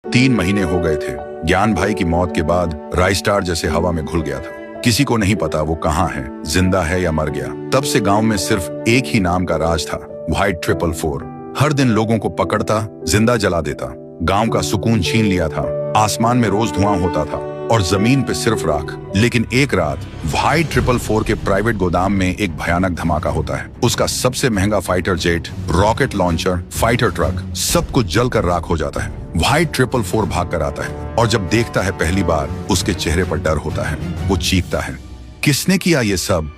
3 महीने हो गए थे। ज्ञान भाई की मौत के बाद राइस्टार जैसे हवा में घुल गया था। किसी को नहीं पता वो कहाँ है, जिंदा है या मर गया। तब से गांव में सिर्फ एक ही नाम का राज था, व्हाइट 444। हर दिन लोगों को पकड़ता, जिंदा जला देता, गांव का सुकून छीन लिया था। आसमान में रोज धुआं होता था और जमीन पे सिर्फ राख। लेकिन एक रात व्हाइट 444 के प्राइवेट गोदाम में एक भयानक धमाका होता है। उसका सबसे महंगा fighter jet, rocket launcher, fighter truck, सब कुछ जलकर राख हो जाता है। व्हाइट 444 भाग कर आता है और जब देखता है पहली बार, उसके चेहरे पर डर होता है। वो चीखता है, किसने किया ये सब?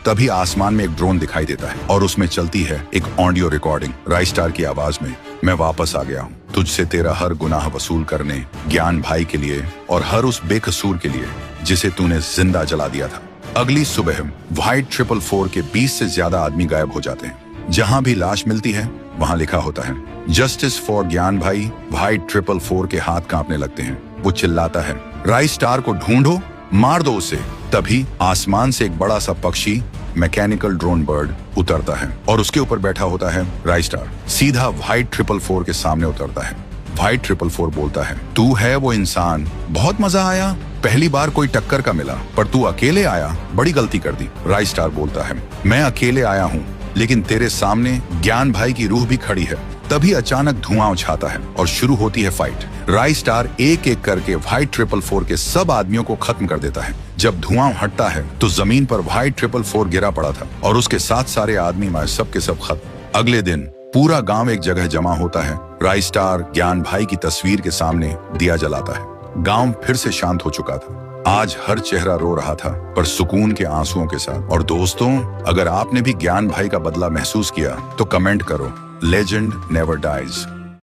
तभी आसमान में एक ड्रोन दिखाई देता है और उसमें चलती है एक ऑडियो रिकॉर्डिंग राइस्टार की आवाज में। मैं वापस आ गया हूँ, तुझसे तेरा हर गुनाह वसूल करने, ज्ञान भाई के लिए और हर उस बेकसूर के लिए जिसे तूने जिंदा जला दिया था। अगली सुबह व्हाइट 444 के 20 से ज्यादा आदमी गायब हो जाते हैं। जहां भी लाश मिलती है वहां लिखा होता है, जस्टिस फॉर ज्ञान भाई। व्हाइट 444 के हाथ कांपने लगते हैं। वो चिल्लाता है, राइस्टार को ढूंढो, मार दो उसे। तभी आसमान से एक बड़ा सा पक्षी, मैकेनिकल ड्रोन बर्ड, उतरता है और उसके ऊपर बैठा होता है राइस्टार। सीधा व्हाइट 444 के सामने उतरता है। व्हाइट 444 बोलता है, तू है वो इंसान, बहुत मजा आया। पहली बार कोई टक्कर का मिला, पर तू अकेले आया, बड़ी गलती कर दी। राइस्टार बोलता है, मैं अकेले आया हूँ, लेकिन तेरे सामने ज्ञान भाई की रूह भी खड़ी है। तभी अचानक धुआं उछाता है और शुरू होती है फाइट। राइस्टार एक एक करके व्हाइट 444 के सब आदमियों को खत्म कर देता है। जब धुआं हटता है तो जमीन पर व्हाइट 444 गिरा पड़ा था और उसके साथ सारे आदमी मारे, सब के सब खत्म। अगले दिन पूरा गांव एक जगह जमा होता है। राइस्टार ज्ञान भाई की तस्वीर के सामने दिया जलाता है। गांव फिर से शांत हो चुका था। आज हर चेहरा रो रहा था, पर सुकून के आंसुओं के साथ। और दोस्तों, अगर आपने भी ज्ञान भाई का बदला महसूस किया तो कमेंट करो। Legend never dies.